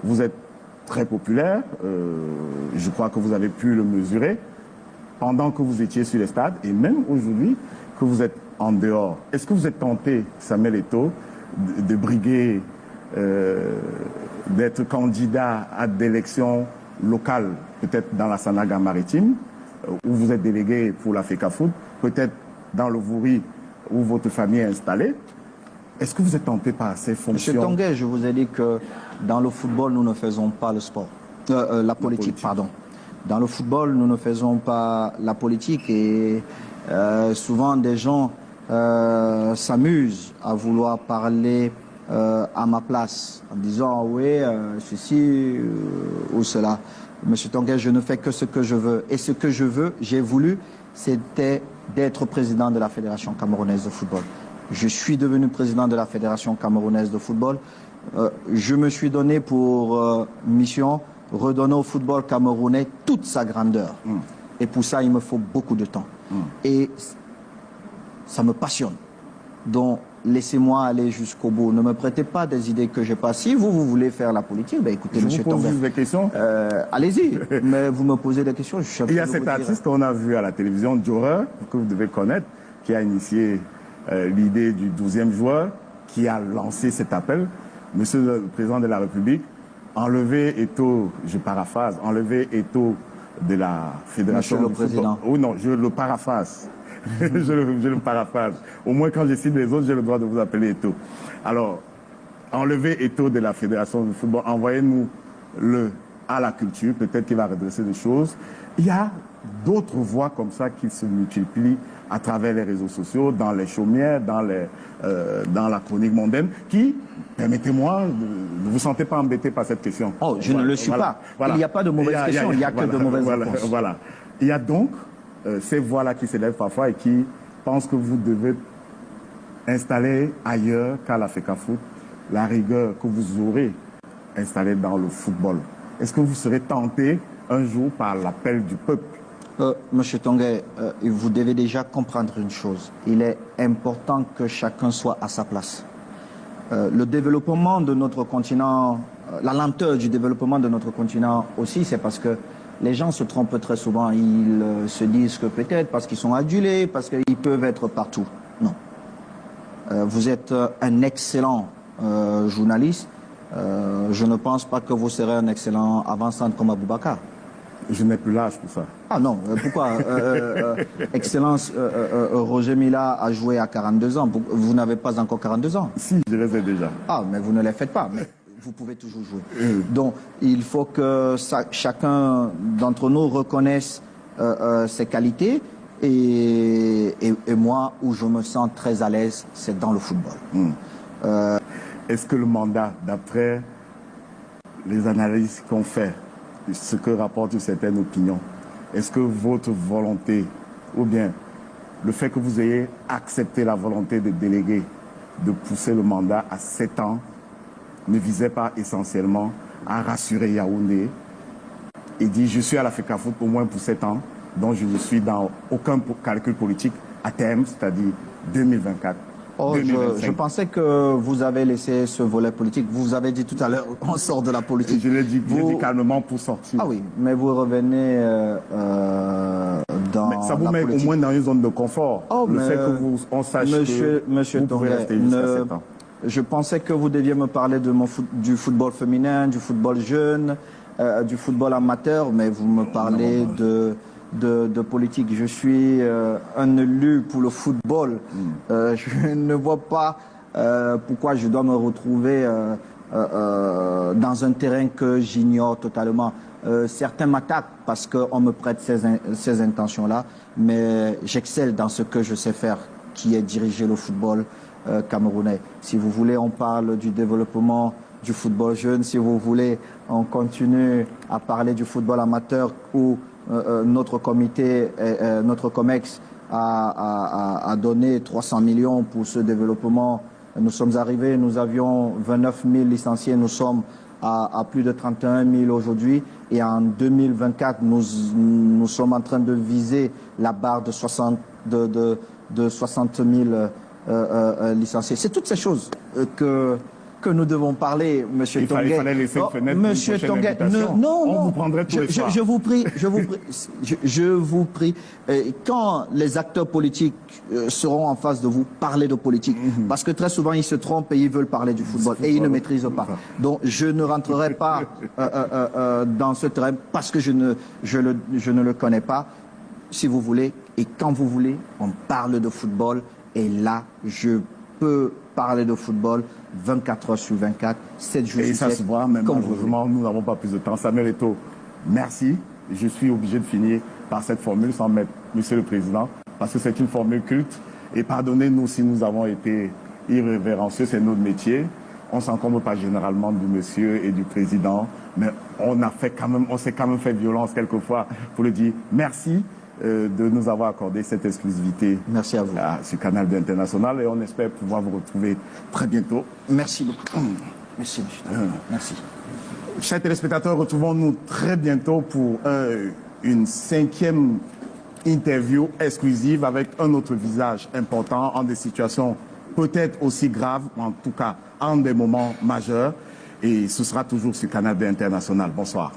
vous êtes très populaire, je crois que vous avez pu le mesurer, pendant que vous étiez sur les stades, et même aujourd'hui que vous êtes en dehors. Est-ce que vous êtes tenté, Samuel Eto'o, de briguer, d'être candidat à d'élections locales, peut-être dans la Sanaga maritime, où vous êtes délégué pour la FECAFOOT, peut-être dans le Vouri, où votre famille est installée? Est-ce que vous êtes tenté par ces fonctions? Monsieur Tonguet, je vous ai dit que dans le football, nous ne faisons pas le sport. La politique, pardon. Dans le football, nous ne faisons pas la politique et souvent des gens s'amusent à vouloir parler à ma place en disant oui, ceci ou cela. Monsieur Tonguet, je ne fais que ce que je veux. Et ce que je veux, j'ai voulu, c'était d'être président de la Fédération camerounaise de football. Je suis devenu président de la Fédération camerounaise de football. Je me suis donné pour mission redonner au football camerounais toute sa grandeur. Et pour ça, il me faut beaucoup de temps. Et ça me passionne. Donc, laissez-moi aller jusqu'au bout. Ne me prêtez pas des idées que je n'ai pas. Si vous voulez faire la politique, ben écoutez, monsieur Tonguet. Je vous pose des questions. Allez-y, mais vous me posez des questions. Il y a cet artiste qu'on a vu à la télévision, Jorer, que vous devez connaître, qui a initié l'idée du 12e joueur, qui a lancé cet appel. Monsieur le Président de la République, enlevez Eto'o, je paraphrase, enlevez Eto'o de la Fédération Monsieur le Président. Oh non, je le paraphrase. je le paraphrase. Au moins, quand je cite les autres, j'ai le droit de vous appeler Eto'o. Alors, enlevez Eto'o de la Fédération de football, envoyez-nous-le à la culture, peut-être qu'il va redresser des choses. Il y a d'autres voies comme ça qui se multiplient à travers les réseaux sociaux, dans les chaumières, dans la chronique mondaine, qui, permettez-moi, ne vous sentez pas embêté par cette question. Oh, je ne le suis pas. Voilà. Il n'y a pas de mauvaises questions, il n'y a que de mauvaises réponses. Voilà. Il y a donc ces voix-là qui s'élèvent parfois et qui pensent que vous devez installer ailleurs qu'à la FECAFOOT la rigueur que vous aurez installée dans le football. Est-ce que vous serez tenté un jour par l'appel du peuple? Monsieur Tonguet, vous devez déjà comprendre une chose. Il est important que chacun soit à sa place. Le développement de notre continent, la lenteur du développement de notre continent aussi, c'est parce que les gens se trompent très souvent. Ils se disent que peut-être parce qu'ils sont adulés, parce qu'ils peuvent être partout. Non. Vous êtes un excellent journaliste. Je ne pense pas que vous serez un excellent avançant comme Aboubacar. Je n'ai plus l'âge pour ça. Ah non, pourquoi Excellence, Roger Mila a joué à 42 ans. Vous n'avez pas encore 42 ans. Si, je les ai déjà. Ah, mais vous ne les faites pas. Mais vous pouvez toujours jouer. Donc, il faut que chacun d'entre nous reconnaisse ses qualités. Et moi, où je me sens très à l'aise, c'est dans le football. Est-ce que le mandat, d'après les analyses qu'on fait, ce que rapportent certaines opinions, est-ce que votre volonté, ou bien le fait que vous ayez accepté la volonté de déléguer, de pousser le mandat à 7 ans, ne visait pas essentiellement à rassurer Yaoundé et dire je suis à la FECAFOOT au moins pour 7 ans, donc je ne suis dans aucun calcul politique à terme, c'est-à-dire 2024. Oh, je pensais que vous avez laissé ce volet politique. Vous avez dit tout à l'heure, on sort de la politique. Je l'ai dit, calmement pour sortir. Ah oui, mais vous revenez dans mais ça vous met au moins dans une zone de confort. Oh, le fait que on sache que vous pouvez rester jusqu'à 7 ans. Je pensais que vous deviez me parler du football féminin, du football jeune, du football amateur, mais vous me parlez de politique. Je suis un élu pour le football. Je ne vois pas pourquoi je dois me retrouver dans un terrain que j'ignore totalement. Certains m'attaquent parce qu'on me prête ces intentions-là, mais j'excelle dans ce que je sais faire, qui est diriger le football camerounais. Si vous voulez, on parle du développement du football jeune. Si vous voulez, on continue à parler du football amateur où notre comité, notre COMEX a donné 300 millions pour ce développement. Nous sommes arrivés, nous avions 29 000 licenciés, nous sommes à plus de 31 000 aujourd'hui. Et en 2024, nous sommes en train de viser la barre de 60 000 licenciés. C'est toutes ces choses que nous devons parler, Monsieur Tonguet. Il fallait laisser une fenêtre. Monsieur Tonguet, non, on vous prendrait tous les soirs. Je vous prie, je vous prie. Quand les acteurs politiques seront en face de vous, parlez de politique. Parce que très souvent, ils se trompent et ils veulent parler du football. Et ils ne maîtrisent pas. Donc, je ne rentrerai pas dans ce terrain parce que je ne le connais pas. Si vous voulez, et quand vous voulez, on parle de football. Et là, je peux parler de football 24 heures sur 24, 7 jours sur 7. Et ça se voit, mais malheureusement, nous n'avons pas plus de temps. Samuel Eto'o, merci. Je suis obligé de finir par cette formule sans mettre Monsieur le Président, parce que c'est une formule culte. Et pardonnez-nous si nous avons été irrévérencieux, c'est notre métier. On ne s'encombre pas généralement du monsieur et du président, mais on s'est quand même fait violence quelquefois pour le dire. Merci de nous avoir accordé cette exclusivité. Merci à vous. Sur Canal 2 International, et on espère pouvoir vous retrouver très bientôt. Merci beaucoup. Merci, monsieur. Merci. Chers téléspectateurs, retrouvons-nous très bientôt pour une 5e interview exclusive avec un autre visage important en des situations peut-être aussi graves, en tout cas en des moments majeurs. Et ce sera toujours sur Canal 2 International. Bonsoir.